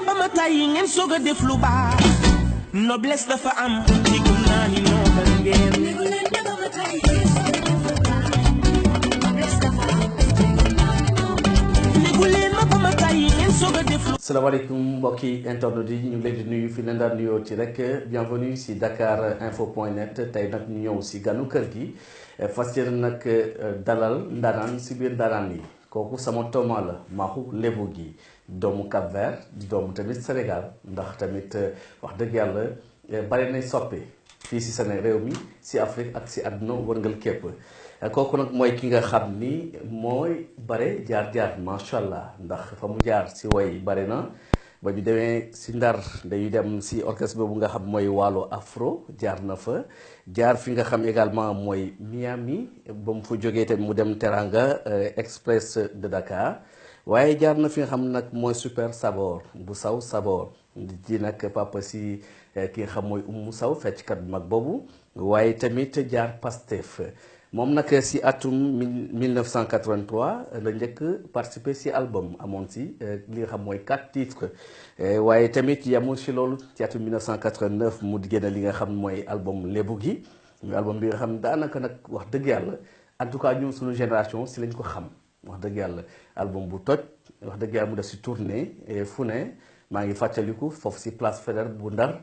ma ba ma tàyyi ngeen soog a def lu baax noblesse dafa am diggu naa ni noobal ngeen diggu leen ma ba ma tàyyi ngeen soog a def lu. salaamaaleykum mbokki internet yi ñu ngi leen di nuyu fi leen daan nuyoo ci rek bienvenue si Dakar-info.net tey nag ñu ñëw si ganu kër gi fas yéene nag dalal ndaanaan si biir ndaanaan yi kooku sama tooma la Maxu Lébu gi doomu Cap Vert di doomu tamit Sénégal ndax tamit wax dëgg yàlla bari nay soppe fii si Sénégal réew mi si Afrique ak si àdduna wërngal képp kooku nag mooy ki nga xam ni mooy bare jaar-jaar macha allah ndax fa mu jaar si way bari na ba ñu demee si Ndar dañuy dem si orchestre boobu nga xam mooy Waalo Afro jaar na fa jaar fi nga xam également mooy Miami ba mu fa jógee tamit mu dem Teranga Express de Dakar waaye jaar na fi nga xam nag mooy Super Sabor bu saw Sabor di nag papa si ki nga xam mooy Oumou Sow fecckat bu mag boobu waaye tamit jaar Pastef moom nag si atum 1983 la njëkk participer si album amoon si li nga xam mooy 4 titres waaye tamit yamul si loolu ci atum 1989 mu génne li nga xam mooy album Lébu gi muy album bi nga xam daanaka nag wax dëgg yàlla en tout cas ñun suñu génération si lañ ko xam wax dëgg yàlla album bu toj wax dëgg yàlla mu def si tournée fu ne maa ngi fàttaliku foofu si place Faidherbe bu Ndar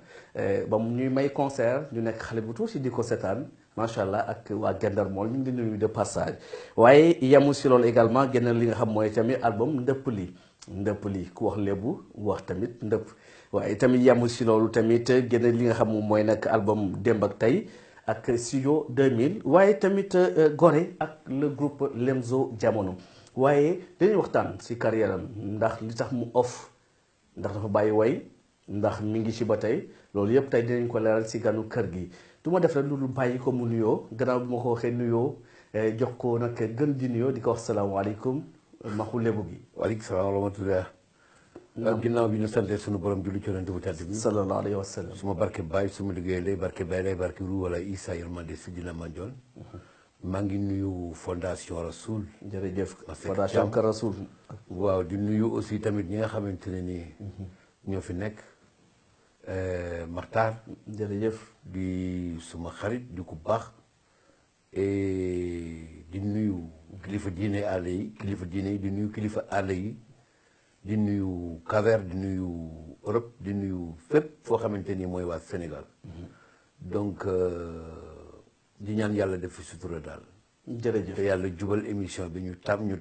ba mu ñuy may concert ñu nekk xale bu tuuti di ko seetaan macha allah ak waa Gendar mool ñu ngi di nuyu de passage waaye yemul si loolu également génn li nga xam mooy tamit album ndëpp li ku wax lébu wax tamit ndëpp waaye tamit yemul si loolu tamit génn li nga xam mooy nag album démb ak tey ak studio 2000 waaye tamit Gorée ak le groupe Lemzo Jamono waaye dañuy waxtaan si carrière am ndax li tax mu off ndax dafa bàyyi way ndax mi ngi ci ba tey loolu yëpp tey dinañ ko leeral si ganu kër gi du ma def rek lu bàyyi ko mu nuyoo gannaaw bi ma ko waxee nuyoo jox ko nag gën di nuyoo di ko wax salaamaaleykum Maxu Lébu gi. waaleykum salaam wa rahmatulah. ginnaaw bi ñu sante suñu borom julli ci yonent bu tedd bi. sallallahu alayhi wa sallam. suma barke Baye suma liggéey lay barke Baye lay barke Ru wala Issa Yërmande Sidina Mandione. maa ngi nuyu fondation Rasoul. jërëjëf fondation Kër Rasoul. waaw di nuyu aussi tamit ñi nga xamante ne nii. ñoo fi nekk. Maxtaar. jërëjëf. di suma xarit di ku baax. di nuyu kilifa diine àll yi kilifa diine yi di nuyu kilifa àll yi. di nuyu Cap-Vert di nuyu Europe di nuyu fépp foo xamante ni mooy waa Sénégal. donc di ñaan yàlla def fi sutura daal. jërëjëf te yàlla jubal émission bi ñu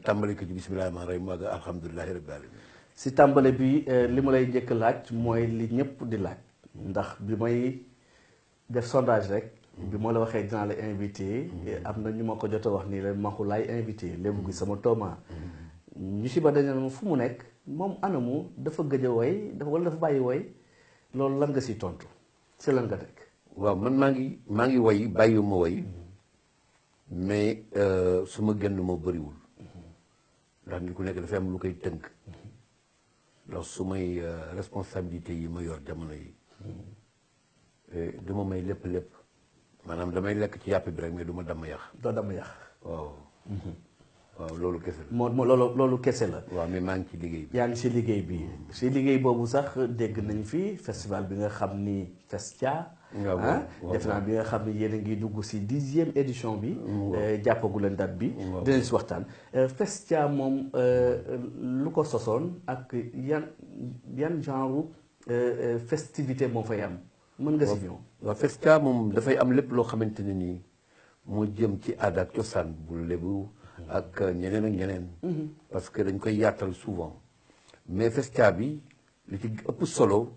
tàmbali ko ci bismillahi rahmaani rahiim ak alhamdulilahi rabbil alamin. si tàmbale bi li ma lay njëkk laaj mooy li ñëpp di laaj ndax bi may def sondage rek bi ma la waxee dinaa la invité am na ñu ma ko jot a wax nii la Maxu laay invité Lébu gi sama tooma ñu si ba dañu fu mu nekk moom anamu dafa gëj a woy wala dafa bàyyi woy loolu lan nga si tontu si lan nga nekk. waaw man maa ngi woy bàyyiwuma woy mais su ma génn moo bëriwul ndax nit ku nekk dafa am lu koy tënk. ndax su may responsabilité yi ma yor jamono yi du ma may lépp maanaam damay lekk ci yàpp bi rek mais du ma damm yàq. doo damm yàq. waaw. waaw loolu kese la. moo loolu kese la. waaw mais maa ngi ci liggéey bi. yaa ngi si liggéey bi si liggéey boobu sax dégg nañ fi festival bi nga xam ni Festia. def naa bi nga xam ni yéen a ngi dugg si 10e édition bi. jàppagu leen date bi. dinañ si waxtaan Festia moom lu ko sosoon ak yan genre festivité moo fay am mën nga si ñëw. waaw Festia moom dafay am lépp loo xamante ne nii moo jëm ci aada ak cosaan bu Lébu ak ñeneen ak ñeneen. parce que dañ koy yaatal souvent mais Festia bi li ci ëpp solo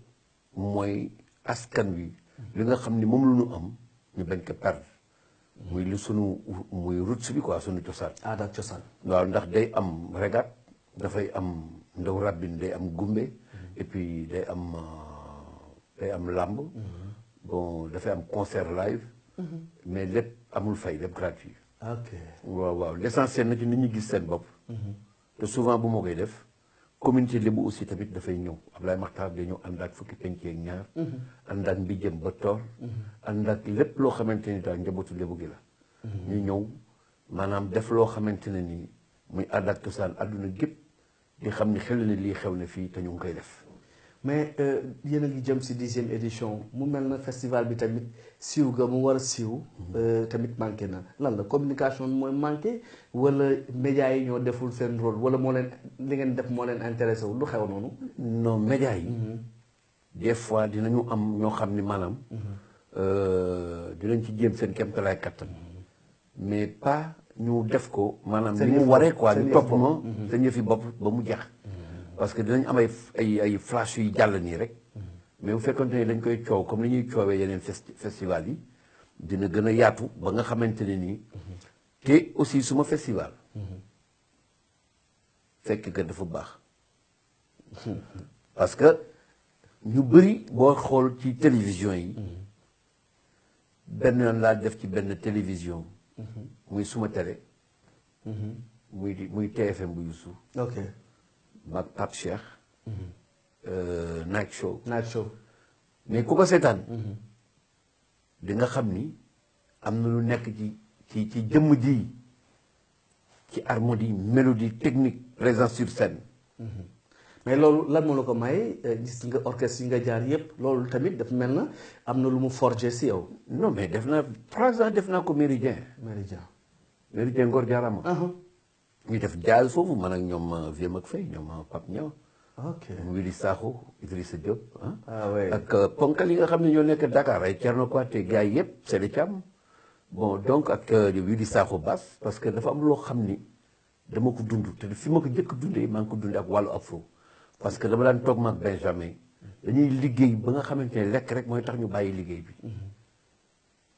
mooy askan wi. li nga xam ni moom lu ñu am ñu bañ ko perdre muy lu sunu muy roots bi quoi sunu cosaan. aada ak cosaan. waaw ndax day am regat dafay am ndaw rabbin day am gumbe et puis day am làmb. bon dafay am concert live. mais lépp amul fay lépp gratuit. ok waaw l'essentiel na ci nit ñi gis seen bopp. te souvent bu ma koy def. communauté Lébu aussi tamit dafay ñëw Ablaye Maxtaar day ñëw ànd ak fukki penc ak ñaar. ànd ak mbijëm ba toor. ànd ak lépp loo xamante ni daal njabootu Lébu gi la. ñu ñëw maanaam def loo xamante ne nii muy ànd ak cosaan àdduna gépp di xam ni xel na lii xew na fii te ñu ngi koy def. mais yéen a ngi jëm si 10e édition mu mel na festival bi tamit siiw ga mu war a siiw tamit manqué na lan la communication bi mooy manqué wala médias yi ñoo deful seen rôle wala moo leen li ngeen def moo leen intéressé wu lu xew noonu. non médias yi des fois dinañu am ñoo xam ni maanaam dinañ ci jéem seen kéemtalaay kattan mais pas ñu def ko maanaam ni mu waree quoi ñu topp ma seen yëfi bopp ba mu jeex parce que dinañ am ay flash yu jàll nii rek mais bu fekkoon ne dañ koy coow comme ni ñuy coowee yeneen festival yi dina gën a yaatu ba nga xamante ne nii te aussi suma festival fekk que dafa baax parce que ñu bëri boo xool ci télévision yi benn yoon laa def ci benn télévision muy suma télé muy TFM bu Youssou ok maag Pape Cheikh Night Show mais ku ko seetaan di nga xam ni am na lu nekk ci jëmm ji ci harmonie mélodie technique présence sur scène mais loolu lan moo la ko may gis nga orchestre yi nga jaar yépp loolu tamit dafa mel na am na lu mu forger si yow. non mais def naa 3 ans def naa ko Méridien Ngor Jaarama ñu def jazz foofu man ak ñoom Vieux Mac Faye ñoom Pape Niang ok Willy Sakho Idrissa Diop ouais. ak ponkal yi nga xam ne ñoo nekk Dakar ay Thierno Kouaté gars yi yëpp Sele Thiam bon donc ak Willy Sakho basse parce que dafa am loo xam ni dama ko dund te fi ma ko njëkk dundee maa ngi ko dundee ak wàllu afro parce que dama daan toog maag Benjamin dañuy liggéey ba nga xamante ne lekk rek mooy tax ñu bàyyi liggéey bi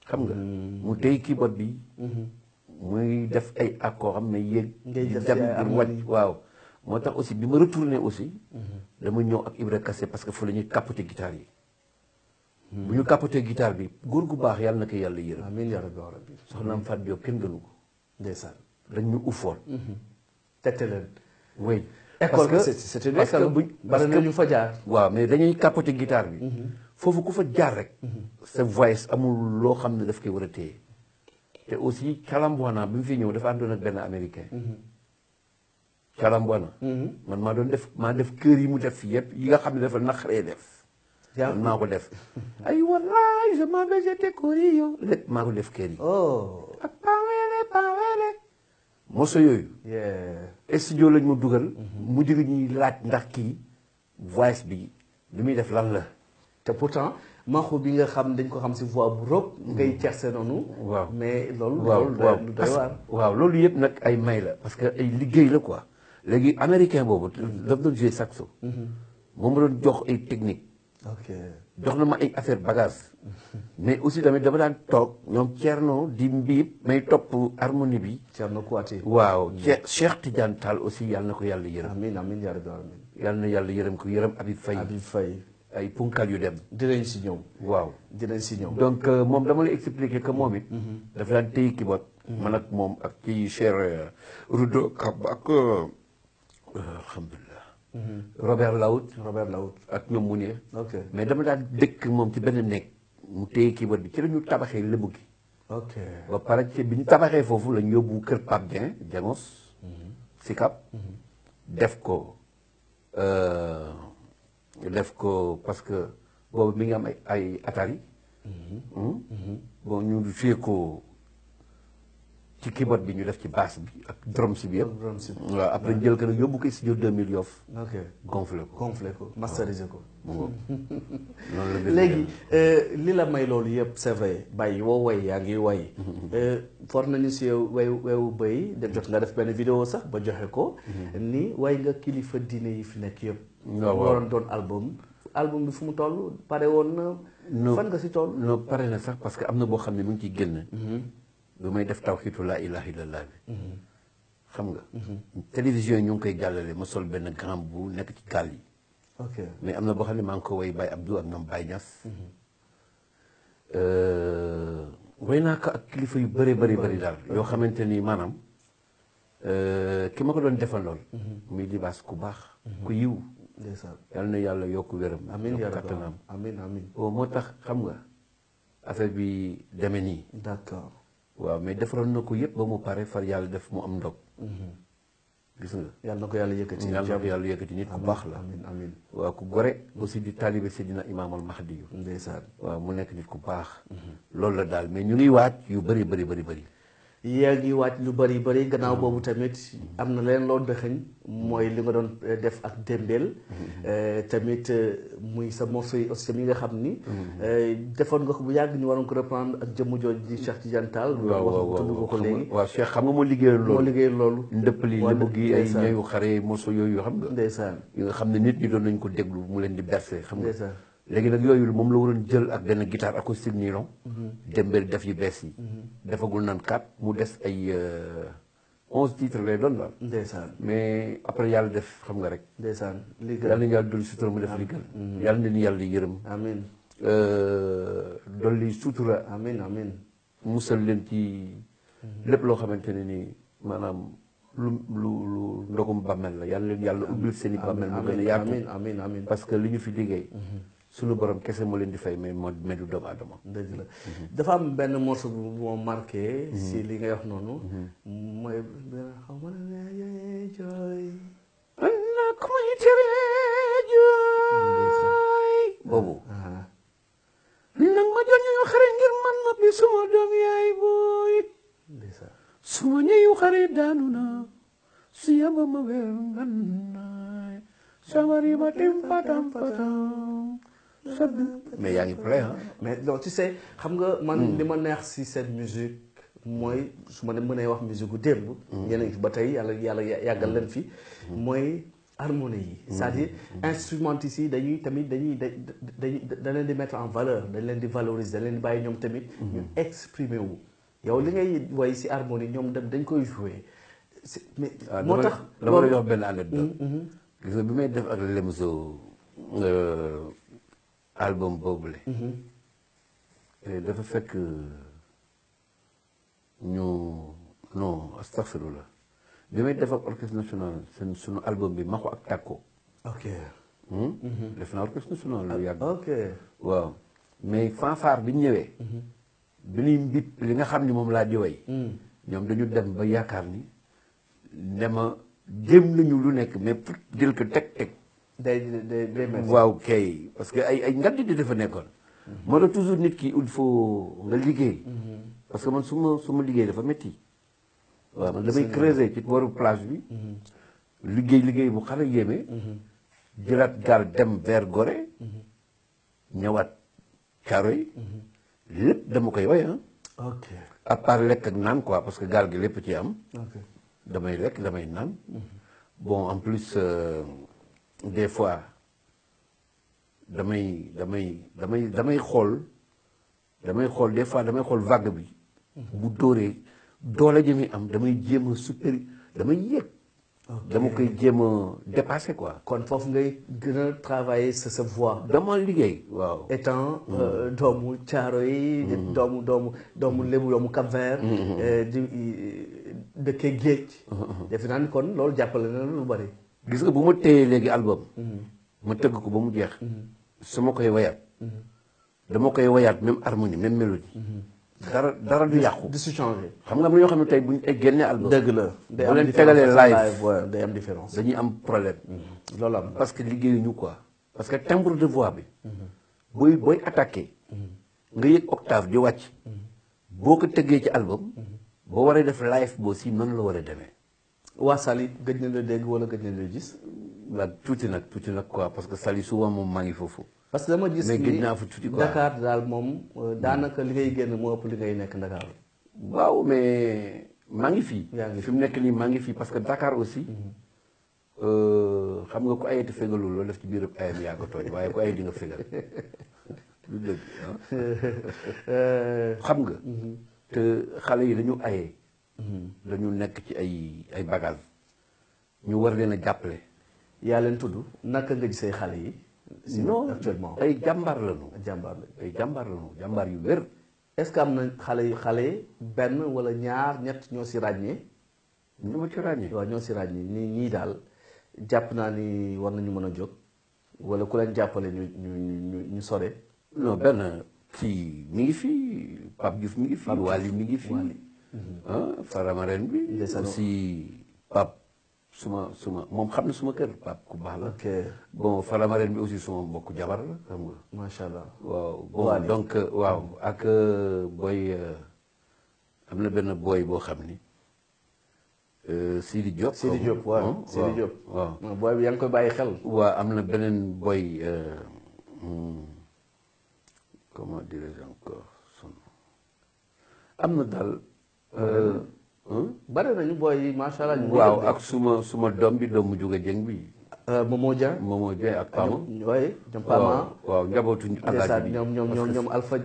xam nga mu tey keyboard bi muy def ay accords am na yéeg di dem di wàcc waaw moo tax aussi bi ma retourné aussi dama ñëw ak Ibra Kassé parce que fu la ñuy capoter guitare yi bu ñu capoter guitare bi góor gu baax yàlla na ko yàlla yërëm amiin yaa rabbi soxnaam Fatou Diop kenn gënu ko ndeysaan dañ ñu ufoon tette leen oui école que c'était une école bari na ñu fa jaar waaw mais dañuy capoter guitare bi foofu ku fa jaar rek sa voix amul loo xam ne daf koy war a téye te aussi Calambuana bi mu fi ñëw dafa àndoon ak benn américain Calambuana man maa def kër yi mu def fi yëpp yi nga xam ne dafa naqaree def man maa ko def ay wallaay je m'avais jeté corillo lépp maa ko def kër yi ak pawele moso yooyu studio lañ ma dugal mu jóge ñuy laaj ndax kii voix bi li muy def lan la te pourtant maxu bi nga xam dañ ko xam si voix bu rëb ngay ceexse noonu waaw mais loolu lu doy waar waaw loolu yëpp nag ay may la parce que ay liggéey la quoi léegi américain boobu daf doon jouer saxo moom ma doon jox ay technique ok jox na ma ay affaire bagage mais aussi tamit dama daan toog ñoom Thierno di mbiib may topp harmonie bi Thierno Kouaté waaw Cheikh Tidiane Tall aussi yàlla na ko yàlla yërëm amiin yaa rabbi amiin yàlla na yàlla yërëm ko yërëm Habib Faye ay punkal yu dem dinañ si ñëw waaw dinañ si ñëw donc moom dama lay expliquer que moom it dafa daan téye keyboard man ak moom ak ci cher Rudo Kab ak alhamdulilah Robert Laout ak ñoom mu ne mais dama daan dëkk moom ci benn nekk mu téye keyboard bi ci la ñu tabaxee lébu gi ok ba pare ci bi ñu tabaxee foofu lañ yóbbu kër Pape Dieng Jengos Sicap def ko parce que boobu mi ngi am ay Atari bon ñu fiyee ko ci keyboard bi ñu def ci basse bi ak drums bi yëpp waaw après jël ko nag yóbbu ko studio 2000 Yoff gonflé ko masterisé ko noonu la léegi li la may loolu yëpp c'est vrai bàyyi woo way yaa ngi way for nañu si yow wewu bëy de jot nga def benn vidéo sax ba joxe ko ni way nga kilifa diine yi fi nekk yëpp waroon doon album bi fu mu toll pare woon na fan nga si toll non pare na sax parce que am na boo xam ne mu ngi ciy génn bi may def tawxiitu laa ilaha illallah bi xam nga télévision yi ñu ngi koy jàllale ma sol benn grand bu nekk ci gaal yi mais am na boo xam ne maa ngi ko way Baye Abdou ak ñoom Baye Niass way naa ko ak kilifa yu bëri daal yoo xamante ni maanaam ki ma ko doon defal lool muy libaas ku baax ku yiw yal na yàlla yokk wéram yokk kattanam amiin moo tax xam nga affaire bi demee nii d'accord waaw mais defaroon na ko yëpp ba mu pare far yàlla def mu am ndog gis nga. yàlla na ko yàlla yëkkati. yàlla na ko yàlla yëkkati nit ku baax la. amiin amiin. waaw ku gore aussi di taalibe Seydina Imaam al Mahdi yu. ndeysaan. waaw mu nekk nit ku baax. loolu la daal mais ñu ngi waaj yu bëri bëri bëri bëri. yaa ngi waaj lu bëri bëri gannaaw boobu tamit am na leen loolu dëxëñ mooy li nga doon def ak Dembel. tamit muy sa morceau yi aussi mi nga xam ni. defoon nga ko bu yàgg ñu waroon ko reprendre ak jëmm jooju di Cheikh Tidiane Tall. waaw tudd nga ko léegi. waaw Cheikh xam nga moo liggéeyoon loolu. moo liggéeyoon loolu. ndëpp li lébu gi ay ñooyu xare morceau yooyu xam nga. ndeysaan. yi nga xam ne nit ñi doon nañ ko déglu mu leen di bercé xam nga. ndeysaan. léegi nag yooyu moom la waroon jël ak benn guitare acoustique nylon. Dembel def yu bees yi. defagul nan 4 mu des ay 11 titres lay doon daal. ndeysaan. mais après yàlla def xam nga rek. ndeysaan li gën. yàlla nañu yàlla dolli sutura mu def li gën. yàlla nañu yàlla yërëm. amiin. dolli sutura. amiin amiin. musal leen ci lépp loo xamante ne nii maanaam lu ndogum bàmmeel la yàlla leen yàlla ubbil seen i bàmmeel mu gën a yaatu. amiin amiin amiin. parce que li ñu fi liggéey. suñu borom kese moo leen di fay mais moo du doomu aadama. dëgg la dafa am benn morceau bu moo marqué. si li ngay wax noonu. mooy xaw ma ne jooy. na ku may teree jooy. boobu. nag ma jot ñu xare ngir man noppi suma doom yaay booy. suma ñëyu xare daanu na su yaba ma weer ngannaay samari ba tim patam patam. mais yaa ngi play ah. mais non tu sais xam nga man li ma neex si cette musique mooy su ma mënee wax musique gu démb. ñeneen fi ba tey yàlla yàggal leen fi. mooy harmonie yi. c'est-à-dire instrumentistes yi dañuy da leen di mettre en valeur dañ leen di valoriser dañ leen di bàyyi ñoom tamit. ñu exprimer wu. yow li ngay woy si harmonie ñoom dañ koy jouer. mais moo tax dama lay jox benn anecdote. gis nga bi may def ak Lemzo album boobule. dafa fekk ñu non astaghfirullah bi may def ak orchestre national sunu album bi Maxu ak Takko. ok. def naa orchestre national lu yàgg. ok waaw mais fanfare bi ñu ñëwee. bi ñuy mbip li nga xam ni moom laa di way. ñoom dañu dem ba yaakaar ni ne ma jéem nañu lu nekk mais pour jël ko teg. day waaw kay parce que ay ngandi di dafa nekkoon. moo tax toujours nit ki il faut nga liggéey. parce que man su ma liggéey dafa métti. waaw man damay creuser ci booru plage bi. liggéey bu xale yéeme. jëlaat gaal dem vers Gorée. ñëwaat Caaroy. lépp dama koy way ah. ok à part lekk ak naan quoi parce que gaal gi lépp ci am. ok damay lekk damay naan. bon en plus. des fois damay xool des fois damay xool vague bi. bu dóoree doole ji muy am damay jéem a supérieur damay yéeg. dama koy jéem a dépasser quoi. kon foofu ngay gën a travailler sa voix. dama liggéey waaw. étant doomu caaro yi. doomu lébu doomu Cap-Vert. di dëkkee géej. defe naa ni kon loolu jàppale na lu bari. gis nga bu ma téyee léegi album. ma tëgg ko ba mu jeex. su ma koy wayaat. dama koy wayaat même harmonie même mélodie. dara du yàqu. du si changé. xam nga am na ñoo xam ne tey bu ñu génnee album. dëgg la day bu am leen tegalee live day am différence. dañuy am problème. loolu am parce que liggéeyuñu quoi. parce que timbre de voix bi. booy attaqué. nga yëg octave di wàcc. boo ko tëggee ci album. boo waree def live boo si noonu la war a demee. waa Sali gëj na la dégg wala gëj na la gis. waaw tuuti nag quoi parce que Sali souvent moom maa ngi foofu. parce que dama gis mais gëj ni naa fa tuuti quoi Dakar daal moom daanaka li ngay génn moo ëpp li ngay nekk Dakar. waaw mais maa ngi fii. yaa ngi fi mu nekk nii maa ngi fii parce que Dakar aussi. xam nga ku ayati fegalul loolu def ci biir ayam yaa ko tooñ waaye ku ay di nga fegal lu dëgg xam nga. te xale yi dañu aye. dañu nekk ci ay bagages ñu war leen a jàppale. yaa leen tudd naka nga gisee xale yi. non actuellement ay jàmbaar lañu. jàmbaar la ay jàmbaar lañu jàmbaar yu wér. est-ce que am na xale benn wala ñaar ñett ñoo si ràññee. ñu ma ci ràññee. waaw ñoo si ràññee ñii daal jàpp naa ni war nañu mën a jóg wala ku leen jàppale ñu sore. non benn kii mi ngi fi Pape Diouf mi ngi fi. Wally mi ngi fi. Faramaren bi. aussi Pape suma moom xam na suma kër Pape ku baax la. ok bon Faramareen bi aussi suma mbokku jabar la xam nga. macha allah. waaw bon donc waaw ak booy am na benn booy boo xam ni Sidi Diop. Sidi Diop waaw Sidi Diop. waaw booy bi yaa ngi koy bàyyi xel. waaw am na beneen booy comment dirais-je encore son am na daal. bari nañu booy yi macha allah. waaw ak suma doom bi doomu Juga Jeng bi. Momo Dia. Momo Dia ak Pama. oui ñoom Pama. waaw njabootu Alaaji bi ñoom Alpha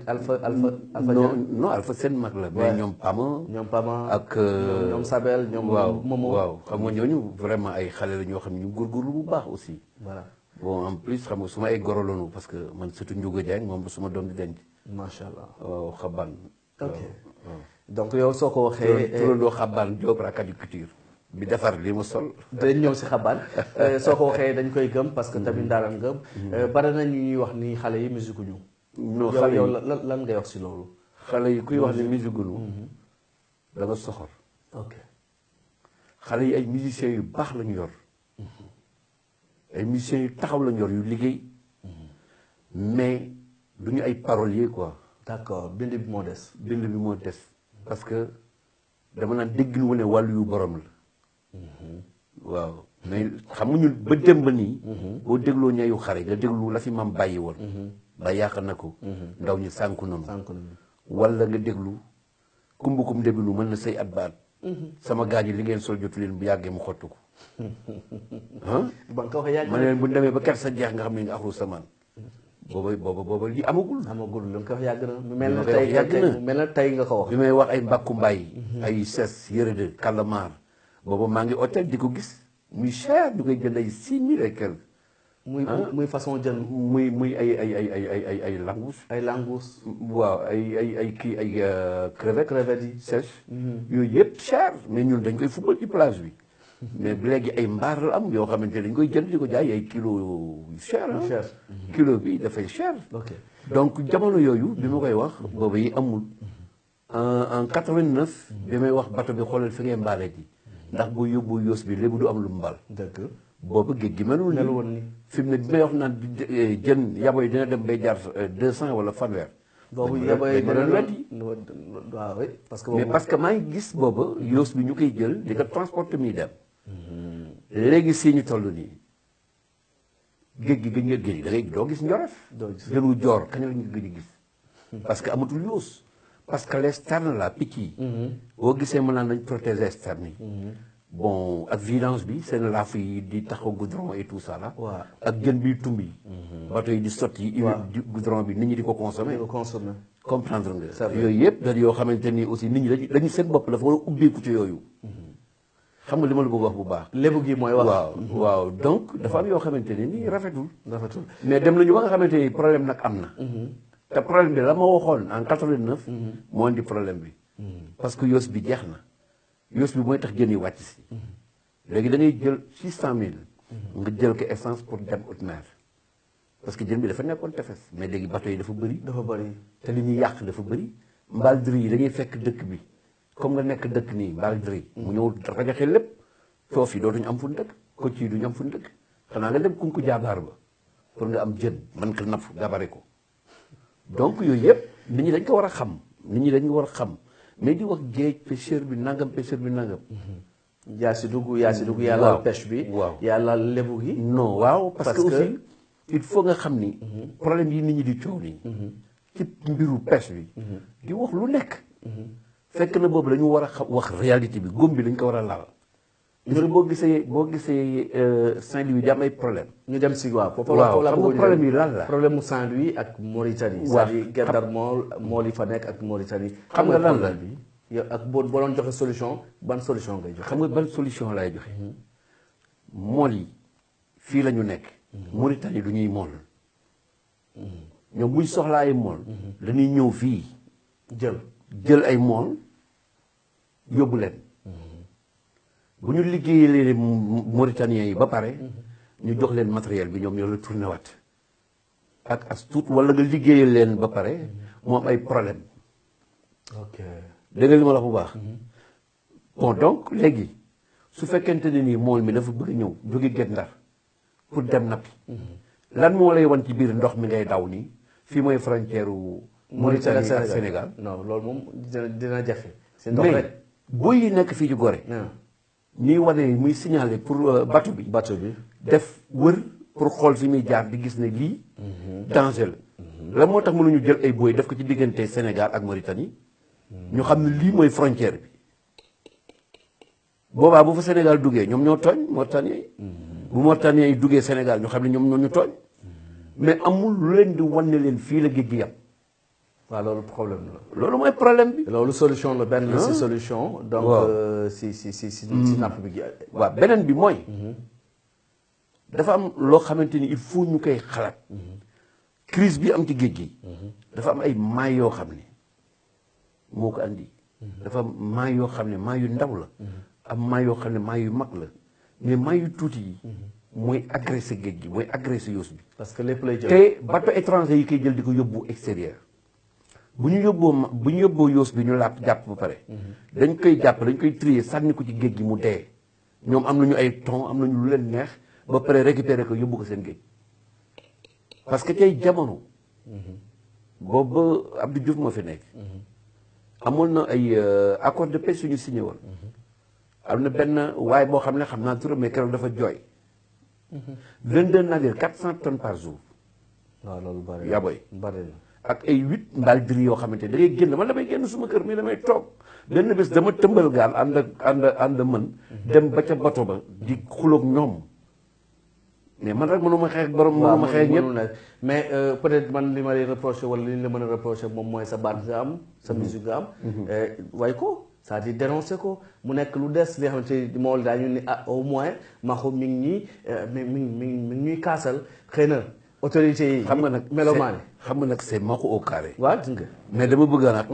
non Alpha seen mag la. mais ñoom Pama. ñoom Pama ak ñoom Sabel ñoom Momo. waaw xam nga ñooñu vraiment ay xale la ñoo xam ne ñu góorgóorlu bu baax aussi. voilà bon en plus xam nga suma ay goro lañu parce que man surtout Ndiouga Dieng moom la suma doom di denc. macha allah. waaw xaban. ok donc yow soo ko waxee. turandoo xaban Diop rakaju culture. bi defar li mu sol. dañ ñëw si xaban soo ko waxee dañ koy gëm parce que tamit ndaaraan gëm. bari na ñu ñuy wax ni xale yi musique ñu. non xale yi yow lan ngay wax si loolu. xale yi kuy wax ni musique ñu. da nga soxor. ok xale yi ay musiciens yu baax lañu yor. ay musiciens yu taxaw lañu yor yu liggéey. mais duñu ay parolier quoi. d'accord bind bi moo des. bind bi moo des parce que dama naan dégg nu ne wàllu yu borom la. waaw mais xam nga ñun ba dem ba nii. boo dégloo ñayu xare nga déglu la fi maam bàyyi woon. ba yàq na ko. ndaw ñi sànku nañu. wala nga déglu kumbukum débinu mën na say at ba at. sama gaañ yi li ngeen sol jotu leen bu yàggee mu xottu ko. ba nga ko waxee yàgg ma ne leen bu demee ba ker sa jeex nga xam ne nga axru samaan. booba li amagul. lu nga ko wax yàgg na. mel na tey nga ko wax. bi may wax ay mbàkku mbaay. ay ses yëre de calamar. booba maa ngi hôtel di ko gis muy cher du koy jënd ay 6 000 et quelque. muy façon jën. muy ay langous. ay langous. waaw ay kii ay crevettes yi sèche. yooyu yëpp cher mais ñun dañ koy football ci plage bi. mais léegi ay mbaar la am yoo xamante ne dañ koy jënd di ko jaay ay kilo yu cher kilo bi dafay cher. donc jamono yooyu bi ma koy wax booba yi amul. en 89. bi may wax bato bi xoolal fi ngay mbaale ji. ndax boo yóbbu yoos bi léegi du am lu mbal. dëgg boobu géej gi melul ni fi mu ne bi may wax naan jën yabo yi dina dem bay jaar 200 wala fanweer. boobu yabo yi dina wetti waaw parce que. mais parce que maa ngi gis booba yoos bi ñu koy jël di ko transporter muy dem. léegi si ñu toll nii géej gi gëj nga géej da ngay doo gis njoref. jëlu joor kañ la ñu gëj a gis. parce que amatul yoos. parce que les sternes là picc yi. boo gisee mën naan nañ protéger sternes yi. bon ak vidange bi seen laaf yi di taxaw goudron et tout ça là. waaw ak jën bi tumbi. bateau yi di sotti. di goudron bi nit ñi di ko consommer. comprendre nga. yooyu yëpp da yoo xamante ni aussi nit ñi dañu seen bopp dafa war a ubbeeku ci yooyu. xam nga li ma la bëgg wax bu baax. lébu gi mooy wax. waaw donc dafa am yoo xamante ne nii rafetul. mais dem nañu ba nga xamante ni problème nag am na. te problème bi la ma waxoon en 89. moo indi problème bi. parce que yoos bi jeex na. yoos bi mooy tax jën yi wàcc si. léegi da ngay jël 600000. nga jël ko essence pour dem haute mer. parce que jën bi dafa nekkoon tefes mais léegi bateau yi dafa bëri. te li ñuy yàq dafa bëri. mbaldri yi da ngay fekk dëkk bi comme nga nekk dëkk nii mbaldri mu ñëw rajaxe lépp. foofu yi dootuñu am fu ñu dëkk kocc yi duñu am fu ñu dëkk xanaa nga dem kunku jaabaar ba pour nga am jën man ko napp gabare ko. donc yooyu yëpp nit ñi dañ ko war a xam mais di wax géej pêcheur bi nangam yaa si dugg yàlla pêche bi. waaw yàlla lebu gi. non waaw parce que aussi il faut nga xam ni. problème yi nit ñi di coow nii. ci mbiru pêche bi. di wax lu nekk. fekk na boobu dañu war a wax réalité bi góom bi dañ ko war a laal. ñun boo gisee Saint-Louis di am ay problème ñu dem si waaw. waaw xam nga problème yi lan la. problème mu Saint-Louis ak Mauritanie. waaw c'est-à-dire Gendar mool yi fa nekk ak Mauritanie. xam nga lan la bi yow ak boo doon joxe solution ban solution ngay joxe. xam nga ban solution lay joxe. mool yi fii la ñu nekk. Mauritanie du ñuy mool. ñoom buñ soxlaa ay mool. dañuy ñëw fii. jël ay mool yóbbu leen. bu ñu liggéeyee Mauritaniens yi ba pare. ñu jox leen matériel bi ñoom ñoo la tourné waat. ak as tuut wala nga liggéeyee leen ba pare. mu am ay problème. ok dégg nga li ma la wax bu baax. bon donc léegi su fekkente ne nii mool mi dafa bëgg ñëw jóge Guet Ndar pour dem nappi lan moo lay wan ci biir ndox mi ngay daw nii fii mooy frontière u Mauritanie ak Sénégal non loolu moom dina jafe c'est ndox mais rek booy yi nekk fii ci Gorée ñuy wane muy signaler pour bateau bi def wër pour xool fi muy jaar di gis ne lii danger la moo tax mënuñu jël ay booy def ko ci diggante Sénégal ak Mauritanie ñu xam ne lii mooy frontière bi boobaa bu fa Sénégal duggee ñoom ñoo tooñ Mauritaniens yi bu Mauritaniens yi duggee Sénégal ñu xam ne ñoom ñoo ñu tooñ mais amul lu leen di wan ne leen fii la géej gi yam waaw loolu problème la loolu mooy problème bi loolu solution la benn la si solution donc si napp bi gi waaw beneen bi mooy dafa am loo xamante ni il faut ñu koy xalaat crise bi am ci géej gi dafa am ay maay yoo xam ne moo ko andi dafa am maay yoo xam ne maay yu ndaw la am maay yoo xam ne maay yu mag la mais maay yu tuuti yi mooy agressé géej gi mooy agressé yoos bi parce que lépp lay jël te bateau étranger yi koy jël di ko yóbbu extérieur bu ñu yóbboo yoos bi ñu jàpp ba pare dañ koy jàpp dañ koy trier sànni ko ci géej gi mu dee ñoom am nañu ay ton am nañu lu leen neex ba pare récupérer ko yóbbu ko seen géej parce que tey jamono boobu Abdou Diouf moo fi nekk amoon na ay accord de pêche suñu signé woon am na benn waaye boo xam ne xam naa turam mais keroog dafa jooy 22 navires 400 tonnes par jour waaw loolu bari yaboy bari ak ay 8 mbaal diri yoo xamante da ngay génn man damay génn suma kër mais damay toog benn bés dama tëmbal gaal ànd mën dem ba ca bato ba di xuloog ñoom mais man rek mënuma xeex borom mënuma xeex ñëpp mais peut-être man li ma lay reproché wala li ñu la mën a reproché moom mooy sa baat nga am sa musique nga am way ko c'est-à-dire dénoncé ko mu nekk lu des li nga xamante ni moo daañu ni ah au moins Maxu mi ngi ñuy mi ngi ñuy kaasal xëy na autorités yi xam nga nag melomaane xam nga nag c'est Maxu au carré waaw gis nga mais dama bëgg nag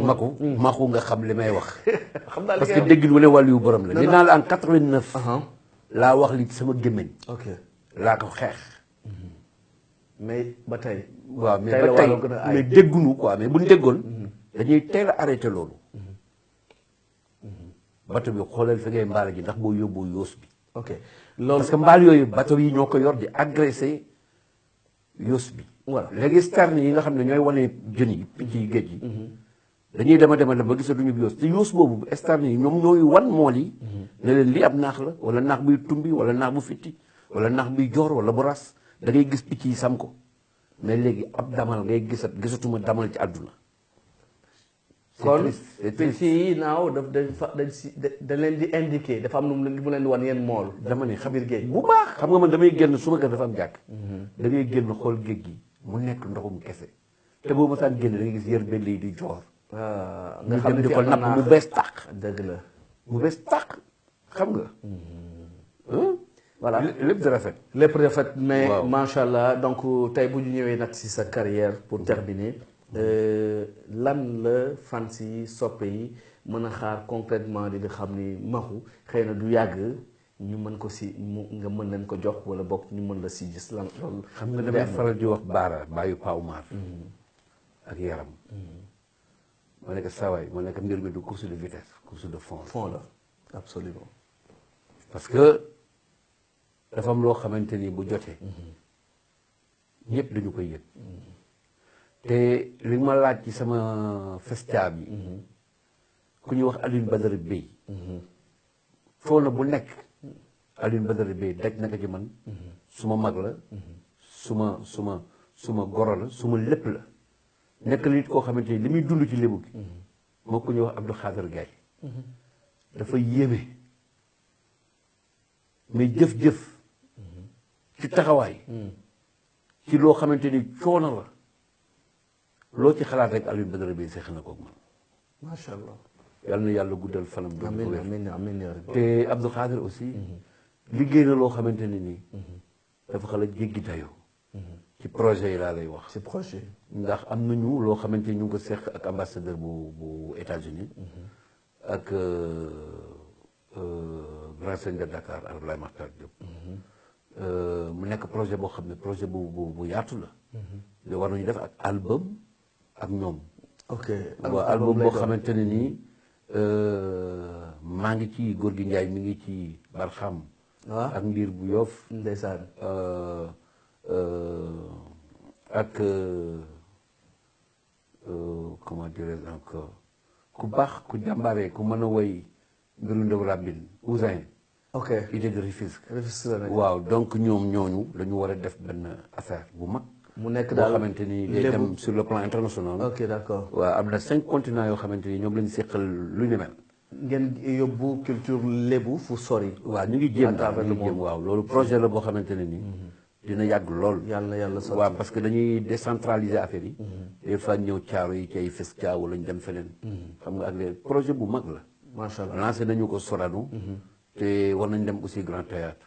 Maxu nga xam li may wax xam naa parce que dégg lu ne wàllu yu borom la dinaa la en 89 laa wax li sama gémmiñ ok laa ko xeex mais ba tey waaw mais ba tey mais déggunu quoi mais buñ déggoon dañuy teel a arrêté loolu bateau bi xoolal fi ngay mbaal ji ndax boo yóbbu yoos bi ok loolu parce que mbaal yooyu bateau yi ñoo ko yor di agressé yoos bi voilà léegi sterne yi nga xam ne ñooy wane jën yi picc yi géej yi dañuy dema ba gisatuñu yoos te yoos boobu sterne yi ñoom ñooy wan mool yi ne leen lii ab naax la wala naax buy tumbi wala naax bu fitti wala naax buy joor wala bu ras da ngay gis picc yi sam ko mais léegi ab damal ngay gisatuma damal ci àdduna kon picc yi naaw dañ leen di indiqué dafa am lu mu leen di wan yeen mool dama ne biir géej bu baax xam nga man damay génn suma kër dafa am jàkk da ngay génn xool géej gi mu nekk ndoxum kese te boobu masaan génn da ngay gis yër benn yi di joor nga xam ne di ko napp mu bees tàq dëgg la mu bees tàq xam nga voilà lépp di rafet lépp rafet mais macha allah donc tey bu ñu ñëwee nag si sa carrière pour terminer lan la fans yi soppe yi mën a xaar concrètement di xam ni Maxu xëy na du yàgg ñu mën ko si nga mën leen ko jox wala bokk ñu mën la si gis lan loolu xam nga damay faral di wax baara bàyyu Pawmar ak yaram ma nekk sawaay ma nekk mbir mi du course de vitesse course de fond la absolument parce que dafa am loo xamante ni bu jotee ñëpp dañu koy yëg te li ma laaj ci sama festia bi ku ñuy wax Alioune Badara Bey foo na bu nekk Alioune Badara Bey daj naka ci man suma mag la suma goro la suma lépp la nekk nit koo xamante ni li muy dund ci lébu gi moo ku ñuy wax Abdou Khader Gaye dafa yéeme mais jëf-jëf ci taxawaay ci loo xamante ni coono la loo ci xalaat rek Alioune Badara Bey seex na koog man macha allah yal na yàlla guddal fanam doon ko wér amiin te Abdou Khader aussi liggéey na loo xamante ne nii dafa xala jéggi dayoo ci projet yi laa lay wax ci projet ndax am nañu loo xamante ni ñu ngi ko seq ak ambassadeur bu États-Unis ak grand seigneur de Dakar Abdoulaye Makhtar Diop mu nekk projet boo xam ne projet bu yaatu la war nañu def ak album ak ñoom ok waaw album boo xamante ne nii maa ngi ci góor gi Njaay mi ngi ci Barxam waaw ak Ndiir bu Yoff ndeysaan ak comment dirais-je encore ku baax ku jàmbaare ku mën a woy mbiru ndaw rabin Ousin ok idée de Rufisque Rufisque la nekk. waaw donc ñoom ñooñu dañu war a def benn affaire bu mag mu nekk boo daal xamante ni day lébu. dem sur le plan international ok d'accord waaw am na 5 continents yoo xamante ni ñoom lañu séqal lu ñu mel ngeen yóbbu culture lébu fu sori. waaw ñu ngi jéem à daal travers ñu le ngi jéem monde. waaw loolu projet la boo xamante ne ni dina yàgg lool yàlla na yàlla sotti. waaw parce que dañuy décentraliser affaire yi des fois ñëw caaro yi ci ay fes caaw wala ñu dem feneen xam nga ak les projet bu mag la macha allah lancé nañu ko Sorano te war nañ dem aussi Grand Théâtre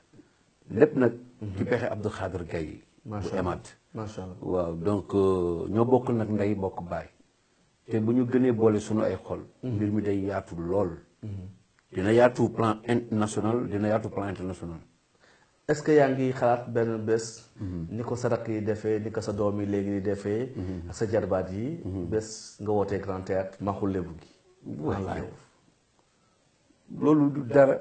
lépp nag ci pexe Abdou Khader Gaye bu macha allah EMAD macha allah. waaw donc ñoo bokk nag ndey bokk baay te bu ñu gënee boole suñu ay xol mbir mi day yaatu lool dina yaatu plan national dina yaatu plan international est-ce que yaa ngi xalaat benn bés. ni ko sa rakk yi defee ni ko sa doom yi léegi di defee. ak sa jarbaat yi. bés nga wootee Grand Théâtre maxu lébu gi. wallaay loolu du dara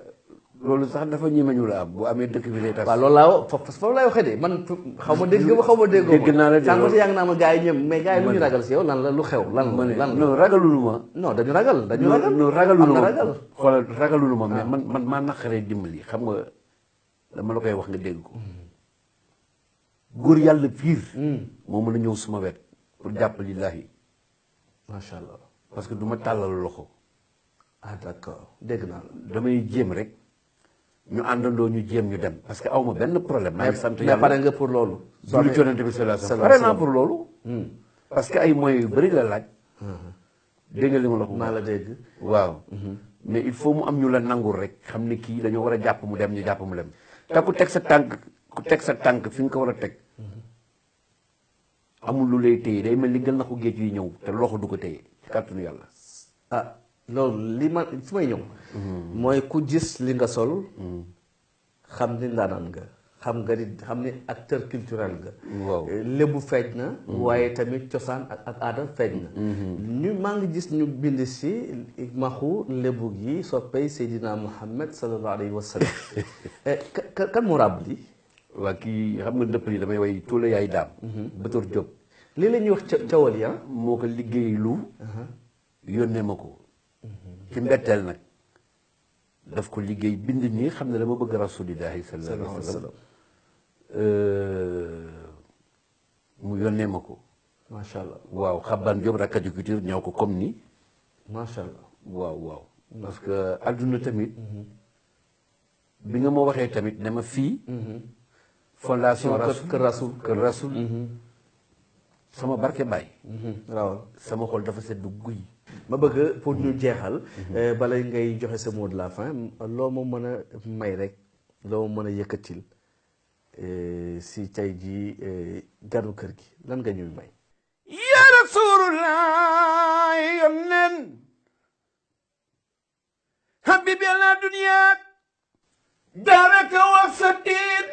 loolu sax dafa ñemeñu la am bu amee dëkk bi day tas. waaw loolu laa foofu laay waxee de man xaw ma dégg ma xaw ma déggoo dégg naa la de sànq si yaa ngi naa ma gars yi ñëm mais gars yi lu ñu ragal si yow lan la lu xew lan ma ne lan non ragalulu ma. non dañu ragal dañu ragal non ragalulu am na ma ragal xoolal ragalulu ma mais man maa naqaree dimbali xam nga dama la koy wax nga dégg ko góor yàlla pire. moo mën a ñëw suma wet pour jàpp lillahi macha allah parce que du ma tàllal loxo ah d'accord dégg naa la damay jéem rek ñu àndandoo ñu jéem ñu dem parce que aw ma benn problème. maa ngi sant mais yàlla pare nga pour loolu julli ci Yonent bi sallallahu alayhi wasallam pare naa pour loolu. parce que ay moyens yu bëri la laaj. dégg nga li ma la ko maa la dégg waaw mais il faut mu am ñu la nangul rek xam ne kii dañoo war a jàpp mu dem ñu jàpp mu dem te ku teg sa tànk fi nga ko war a teg amul lu lay téye day mel ni gën na ko géej yi ñëw te loxo du ko téye ci kàttanu yàlla. ah loolu li ma fi may ñëw mooy ku gis li nga sol xam ni ndaanaan nga xam ni acteur culturel nga waaw lébu feeñ na waaye tamit cosaan ak aada feeñ na ñu maa ngi gis ñu bind si maxu lébu gi soppey Seydina Muhammad sallallahu alayhi wa sallam kan moo ràbb li waa kii xam nga dëpp li damay way tuula yaay daam Bator Diop lii la ñuy wax cawal ya moo ko liggéey lu yónnee ma ko ci mbetteel nag daf ko liggéey bind nii xam ne dama bëgg rasulillahi sallallahu alayhi wa sallam mu yónnee ma ko macha allah waaw xabbaan Diop rakkati culture ñëw ko comme ni macha allah waaw parce que adduna tamit bi nga ma waxee tamit ne ma fii fondation Rasoul kër Rasoul sama barke baay rawal sama xol dafa sedd guy ma bëgg pour ñu jeexal bala ngay joxe sa mot de la fin loo ma mën a may rek loo ma mën a yëkkatil si tey ji ganu kër gi lan nga ñuy may ya rasulullah yonnen habibi ala dunya daraka wasadin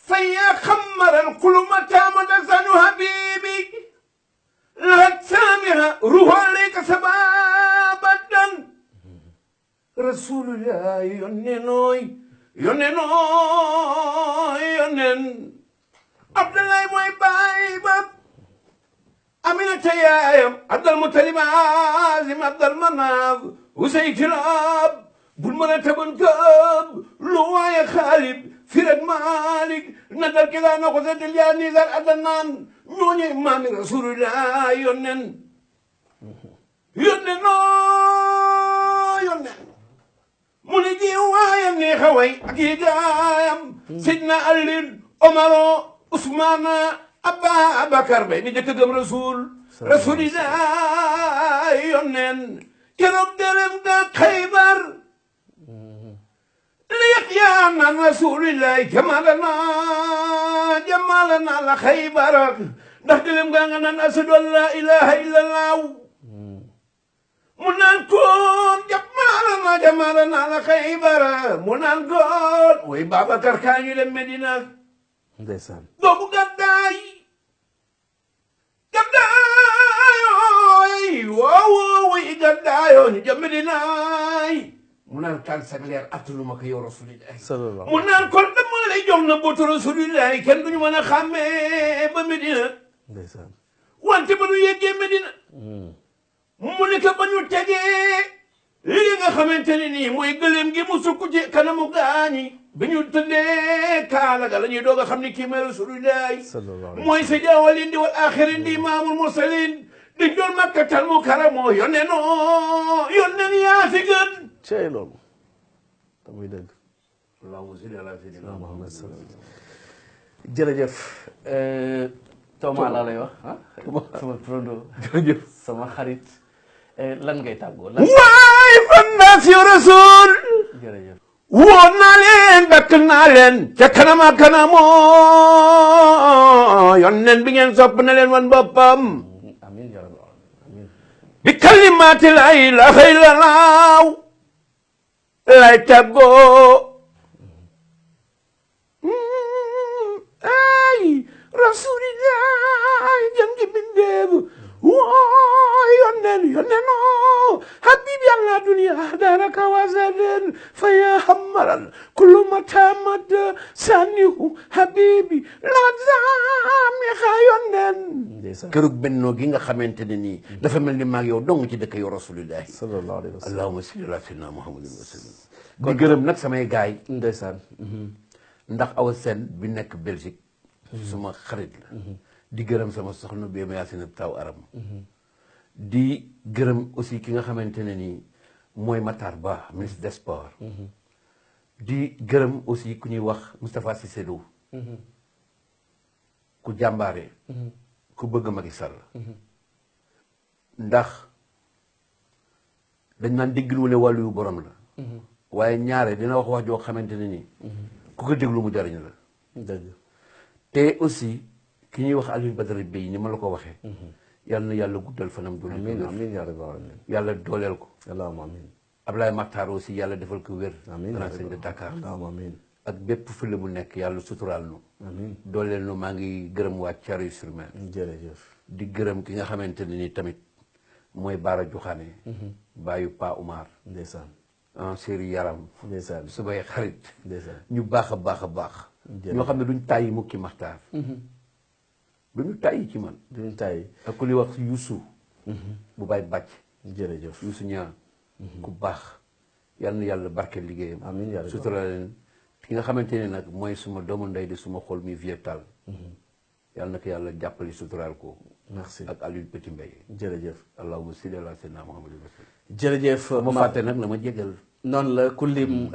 faya xammara alquluma tamada sanu habibi la samiha ruhu alayka sababadan rasulullah yonnenooy yonnen abdallah mooy baay ba aminata yaayam abdal mutalib azim abdal manaf usay kilab bul mën a taban këb lu waaye xaalib firat malik nadal ki daa na ko seddil yaa nisar addanaan ñooñu maami rasulullah yonnen mu ne ji waayam ni xaway ak yi gaayam sidna alin omaro usmana ababakar bay ni jëkk gëm rasulillah yonnen keroog derem ga Xaybar li yaxyaa naan rasulillah jamalana la Xaybar ndax derem ga nga naan asadu an la ilaha illa allah mu naan koon jamalana la Xaybar mu naan koon way Babacar kaa ñu dem Medina ndeysaan boobu gàddaay waaw way gàddaayoo ñu jëm Medinaay mu naan kan sag leer attanuma ko yow rasulillahi sallallahu mu naan kon dama lay jox na bootu rasulillahi kenn duñu mën a xàmmee ba Medina ndeysaan wante ba ñu yeggee Medina mu ne ko ba ñu tegee li nga xamante ne nii mooy gëléem gi mu sukk ci kanamu gaañi bi ñu tëddee kaala ga la ñuy doog a xam ni kii mooy rasulillahi mooy saydi awwalin di wal axirin di imaamul mursalin di jool makkatal mukarram yónneen yaa fi gën cey loolu te muy dëgg allahumma salli ala sayyidina Muhammad jërëjëf Thomas laa lay wax ah sama turando jërëjëf sama xarit lan ngay tàggoo waay fan naa fi rasul jërëjëf woon naa leen bakk naa leen ca kanama kanamoo yónneen bi ngeen sopp na leen wan boppam amiin ya rabbal aalamiin bi kalimaati la ilaha illallah lay tàggoo ay rasulillah jëm ci bindeebu woo yónneen habib yàlla dunya daraka wazaden fa ya hamaran kullu matamad sanihu habibi lazami xa yónneen kërug bennoo gi nga xamante ne nii dafa mel ni maag yow dong ci dëkk yow rasulillahi sallallahu alayhi wa sallam allahumma salli ala sayyidina muhammadin wa sallam di gërëm nag samay gaay ndeysaan ndax awa seen bi nekk Belgique suma xarit la di gërëm sama soxna bi ma yaasin taw aram di gërëm aussi ki nga xamante ne nii mooy Matar Ba ministre des sports di gërëm aussi ku ñuy wax Moustapha Cissé Lo ku jàmbaare ku bëgg Macky Sall ndax dañ naan dégglu mu ne wàllu yu borom la waaye ñaare dina wax joo xamante ne nii ku ko déglu mu jariñ la dëgg te aussi ki ñuy wax Aliou Badara Bey ni ma la ko waxee yàlla na yàlla guddal fanam dooleel amiin amiin yaa rabbal aalamiin yàlla dooleel ko allahumma amiin Ablaye Makhtar aussi yàlla defal ko wér amiin grand sëñ de Dakar allahumma amiin ak bépp fële bu nekk yàlla suturaal nu amiin dooleel nu maa ngi gërëm waa Thiaroye-sur-Mer jërëjëf di gërëm ki nga xamante ne ni tamit mooy Baara Joxaane baayu Pa Oumar ndeysaan séri yaram ndeysaan subay xarit ndeysaan ñu baax a baax a baax ñoo xam ne duñ tàyyi mukki Maxtaar duñu tàyyi ci man duñ tàyyi ak ku ñuy wax Youssou bu bay bàcc jërëjëf Youssou ñaa ku baax yal na yàlla barke liggéeyam amiin yaa rabbi sutura leen ki nga xamante ne nag mooy suma doomu ndey di suma xol mi vieux yal na ko yàlla jàppali suturaal ko merci ak Aliou Petit Mbaye jërëjëf allahumma salli ala sayyidina Muhammadin jërëjëf ma fàtte nag na ma jégal noonu la ku lim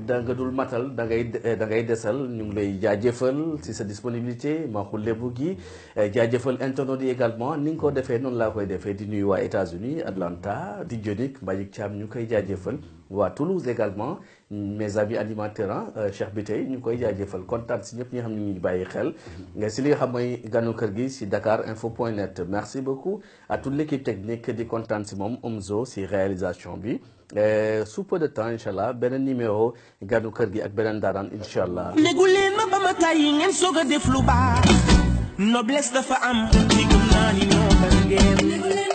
da nga dul matal da ngay desal ñu ngi lay jaajëfal si sa disponibilité Maxu Lebu gi jaajëfal internautes yi également ni nga ko defee noonu laa koy defee di nuyu waa États-Unis Atlanta di Dionik Mbagnick Thiam ñu koy jaajëfal waa Toulouse également mes amis animateurs Cheikh Bitey ñu koy jaajëfal kontaan si ñëpp ñi nga xam ne ñu ngi bàyyi xel si li nga xam mooy ganu kër gi si Dakareinfo.net merci beaucoup à toute l'équipe technique di kontaan si moom Omzo si réalisation bi sous peu de temps incha allah beneen numéro ganu kër gi ak beneen daaraan incha allah. léegu leen ma ba ma tàyyi ngeen soog a def lu baax noblesse dafa am digum naa ni ñoo kan ngeen